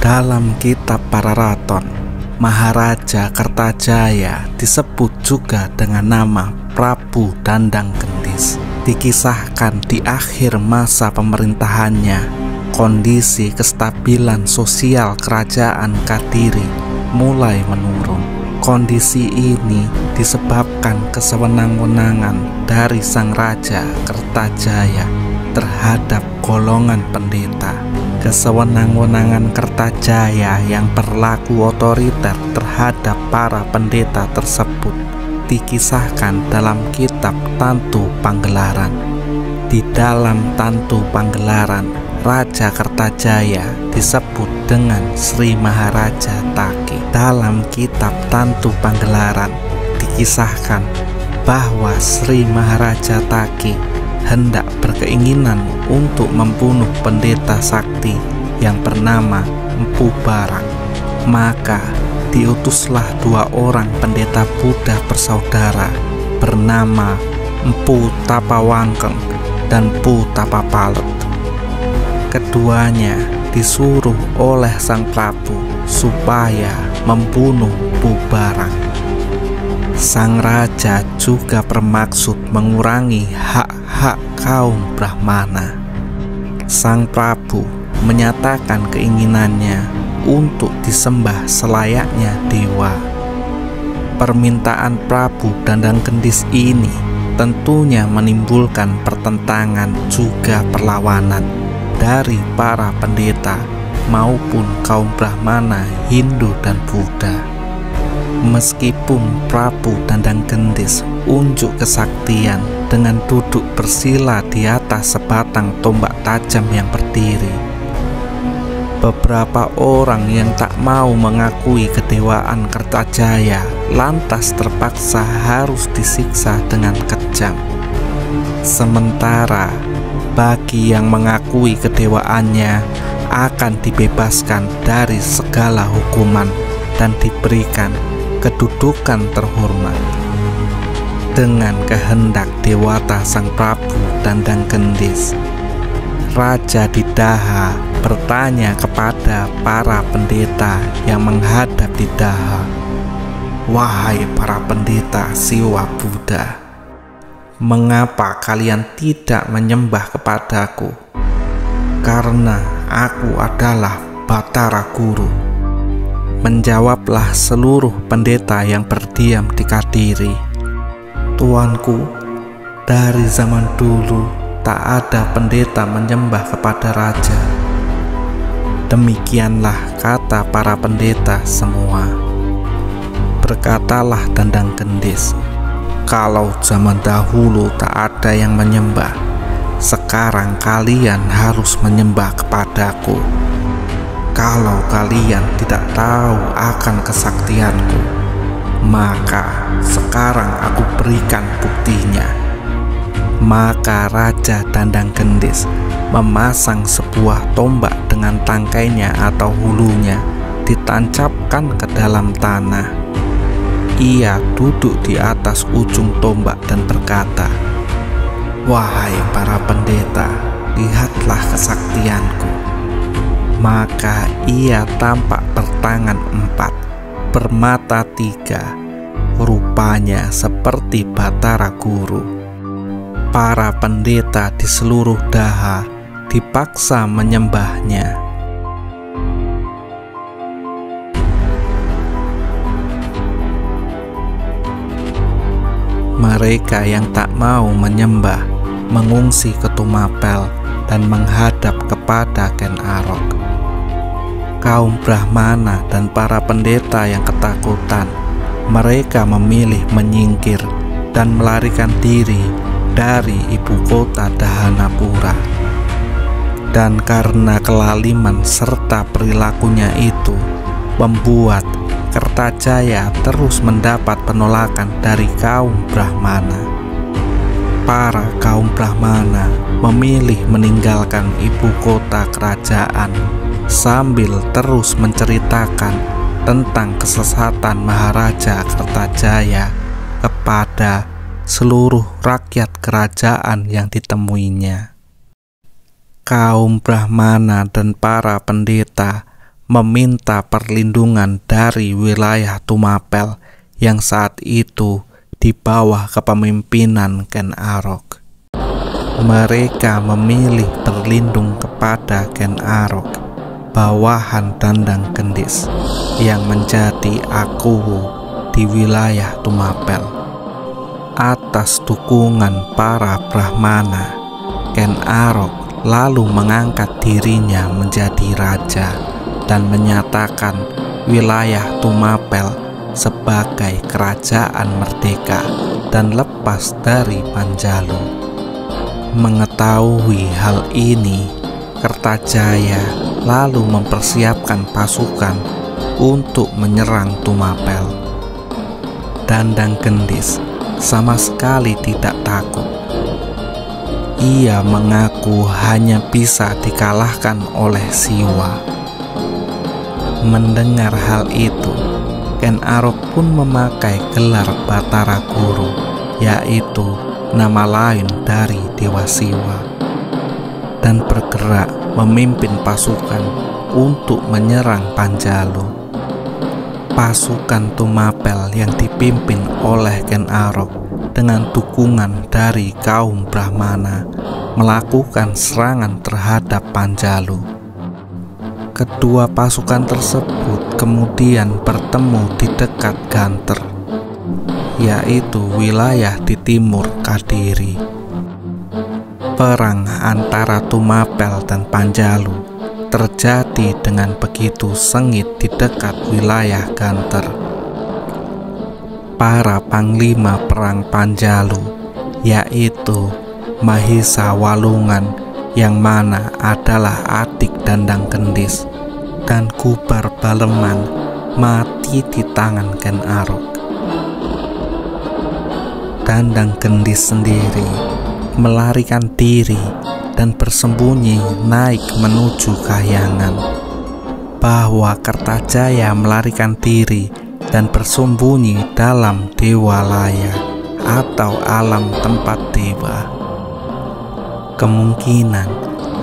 Dalam kitab Pararaton, Maharaja Kertajaya disebut juga dengan nama Prabu Dandang Gendis. Dikisahkan di akhir masa pemerintahannya, kondisi kestabilan sosial kerajaan Kadiri mulai menurun. Kondisi ini disebabkan kesewenang-wenangan dari sang Raja Kertajaya terhadap golongan pendeta. Kesewenang-wenangan Kertajaya yang berlaku otoriter terhadap para pendeta tersebut dikisahkan dalam kitab Tantu Panggelaran. Di dalam Tantu Panggelaran, Raja Kertajaya disebut dengan Sri Maharaja Taki. Dalam kitab Tantu Panggelaran dikisahkan bahwa Sri Maharaja Taki hendak berkeinginan untuk membunuh pendeta sakti yang bernama Empu Barang. Maka diutuslah 2 orang pendeta Buddha bersaudara bernama Empu Tapawangkeng dan Empu Tapapalet. Keduanya disuruh oleh sang Prabu supaya membunuh Empu Barang. Sang raja juga bermaksud mengurangi hak-hak kaum Brahmana. Sang Prabu menyatakan keinginannya untuk disembah selayaknya dewa. Permintaan Prabu Dandang Gendis ini tentunya menimbulkan pertentangan juga perlawanan dari para pendeta maupun kaum Brahmana, Hindu dan Buddha. Meskipun Prabu Dandang Gendis unjuk kesaktian dengan duduk bersila di atas sebatang tombak tajam yang berdiri, beberapa orang yang tak mau mengakui kedewaan Kertajaya lantas terpaksa harus disiksa dengan kejam. Sementara bagi yang mengakui kedewaannya akan dibebaskan dari segala hukuman dan diberikan kedudukan terhormat. Dengan kehendak dewata sang Prabu Dandang Gendis, Raja Didaha bertanya kepada para pendeta yang menghadap Didaha, "Wahai para pendeta Siwa Buddha, mengapa kalian tidak menyembah kepadaku? Karena aku adalah Batara Guru." Menjawablah seluruh pendeta yang berdiam di Kadiri, "Tuanku, dari zaman dulu tak ada pendeta menyembah kepada raja." Demikianlah kata para pendeta semua. Berkatalah Dandang Gendis, "Kalau zaman dahulu tak ada yang menyembah, sekarang kalian harus menyembah kepadaku. Kalau kalian tidak tahu akan kesaktianku, maka sekarang aku berikan buktinya." Maka Raja Dandang Gendis memasang sebuah tombak dengan tangkainya atau hulunya ditancapkan ke dalam tanah. Ia duduk di atas ujung tombak dan berkata, "Wahai para pendeta, lihatlah kesaktianku." Maka ia tampak bertangan 4, bermata 3, rupanya seperti Batara Guru. Para pendeta di seluruh Daha dipaksa menyembahnya. Mereka yang tak mau menyembah mengungsi ke Tumapel dan menghadap kepada Ken Arok. Kaum Brahmana dan para pendeta yang ketakutan, mereka memilih menyingkir dan melarikan diri dari ibu kota Dahanapura. Dan karena kelaliman serta perilakunya itu membuat Kertajaya terus mendapat penolakan dari kaum Brahmana. Para kaum Brahmana memilih meninggalkan ibu kota kerajaan sambil terus menceritakan tentang kesesatan Maharaja Kertajaya kepada seluruh rakyat kerajaan yang ditemuinya. Kaum Brahmana dan para pendeta meminta perlindungan dari wilayah Tumapel yang saat itu di bawah kepemimpinan Ken Arok. Mereka memilih berlindung kepada Ken Arok, bawahan Dandang Gendis yang menjadi akuwu di wilayah Tumapel. Atas dukungan para Brahmana, Ken Arok lalu mengangkat dirinya menjadi raja dan menyatakan wilayah Tumapel sebagai kerajaan merdeka dan lepas dari Panjalu. Mengetahui hal ini, Kertajaya lalu mempersiapkan pasukan untuk menyerang Tumapel. Dandang Gendis sama sekali tidak takut. Ia mengaku hanya bisa dikalahkan oleh Siwa. Mendengar hal itu, Ken Arok pun memakai gelar Batara Guru, yaitu nama lain dari Dewa Siwa, dan bergerak memimpin pasukan untuk menyerang Panjalu. Pasukan Tumapel yang dipimpin oleh Ken Arok dengan dukungan dari kaum Brahmana melakukan serangan terhadap Panjalu. Kedua pasukan tersebut kemudian bertemu di dekat Ganter, yaitu wilayah di timur Kadiri. Perang antara Tumapel dan Panjalu terjadi dengan begitu sengit di dekat wilayah Ganter. Para panglima perang Panjalu, yaitu Mahisa Walungan, yang mana adalah adik Dandang Gendis, dan Gubar Baleman, mati di tangan Ken Arok. Dandang Gendis sendiri melarikan diri dan bersembunyi naik menuju Kahyangan. Bahwa Kertajaya melarikan diri dan bersembunyi dalam Dewalaya atau alam tempat dewa. Kemungkinan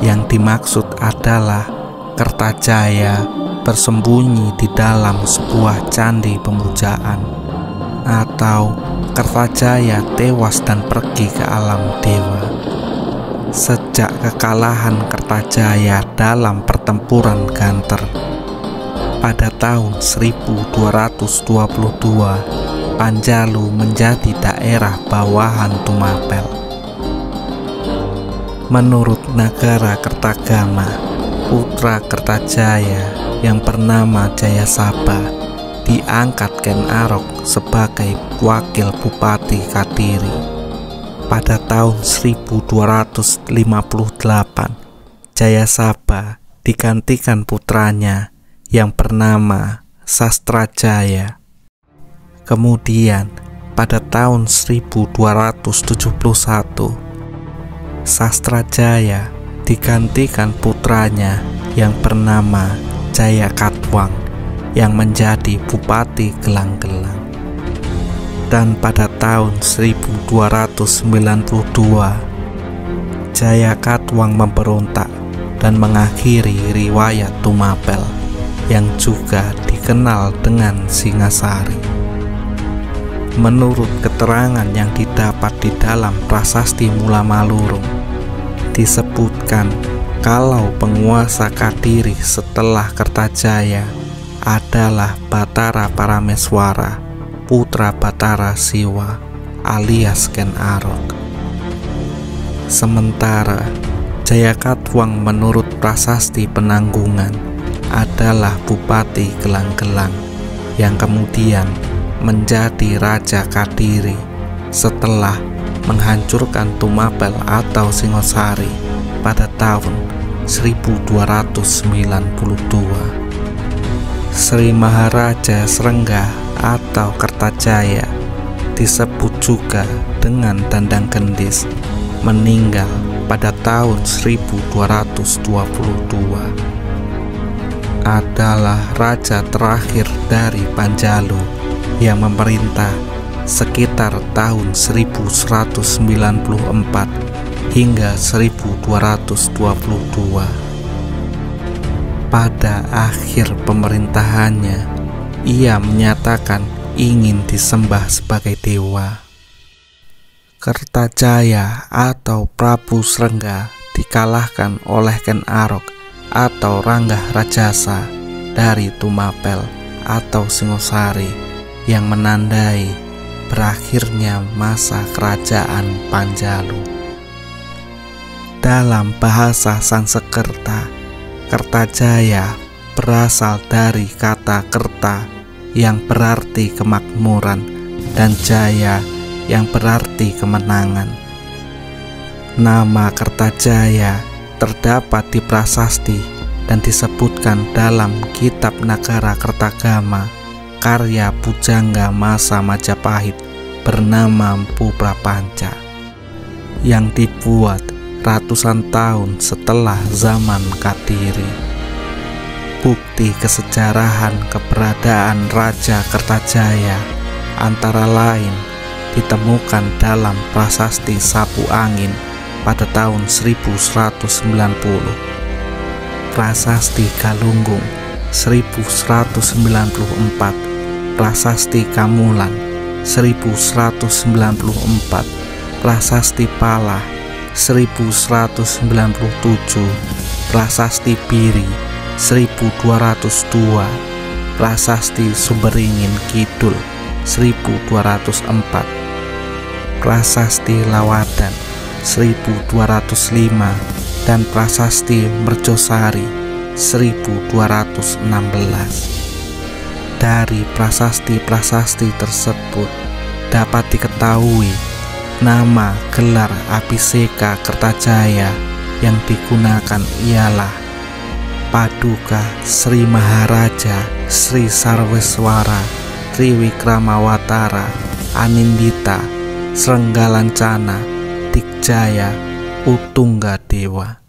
yang dimaksud adalah Kertajaya bersembunyi di dalam sebuah candi pemujaan, atau Kertajaya tewas dan pergi ke alam dewa. Sejak kekalahan Kertajaya dalam pertempuran Ganter pada tahun 1222, Panjalu menjadi daerah bawahan Tumapel. Menurut Nagara Kertagama, putra Kertajaya yang bernama Jayasabha diangkat Ken Arok sebagai wakil Bupati Kadiri. Pada tahun 1258, Jayasabha digantikan putranya yang bernama Sastrajaya. Kemudian pada tahun 1271, Sastrajaya digantikan putranya yang bernama Jayakatwang yang menjadi Bupati Gelang-Gelang. Dan pada tahun 1292, Jayakatwang memberontak dan mengakhiri riwayat Tumapel yang juga dikenal dengan Singasari. Menurut keterangan yang didapat di dalam Prasasti Mula Malurung, disebutkan kalau penguasa Kadiri setelah Kertajaya adalah Batara Parameswara, putra Batara Siwa alias Ken Arok. Sementara Jayakatwang menurut Prasasti Penanggungan adalah Bupati Gelang-Gelang yang kemudian menjadi Raja Kadiri setelah menghancurkan Tumapel atau Singosari pada tahun 1292. Sri Maharaja Srengga atau Kertajaya, disebut juga dengan Dandang Gendis, meninggal pada tahun 1222. Adalah raja terakhir dari Panjalu yang memerintah sekitar tahun 1194 hingga 1222. Pada akhir pemerintahannya, ia menyatakan ingin disembah sebagai dewa. Kertajaya atau Prabu Srengga dikalahkan oleh Ken Arok atau Ranggah Rajasa dari Tumapel atau Singosari yang menandai berakhirnya masa kerajaan Panjalu. Dalam bahasa Sanskerta, Kertajaya berasal dari kata kerta yang berarti kemakmuran dan jaya yang berarti kemenangan. Nama Kertajaya terdapat di prasasti dan disebutkan dalam kitab Nagara Kertagama karya pujangga masa Majapahit bernama Mpu Prapanca yang dibuat ratusan tahun setelah zaman Kadiri. Bukti kesejarahan keberadaan Raja Kertajaya antara lain ditemukan dalam prasasti Sapu Angin pada tahun 1190, prasasti Galunggung 1194, prasasti Kamulan 1194, prasasti Pala 1197, prasasti Biri 1202, prasasti Sumberingin Kidul 1204, prasasti Lawadan 1205, dan prasasti Merjosari 1216. Dari prasasti-prasasti tersebut dapat diketahui nama gelar Abhiseka Kertajaya yang digunakan ialah Paduka Sri Maharaja Sri Sarweswara Triwikramawatara Anindita Srenggalancana Dikjaya Utungga Dewa.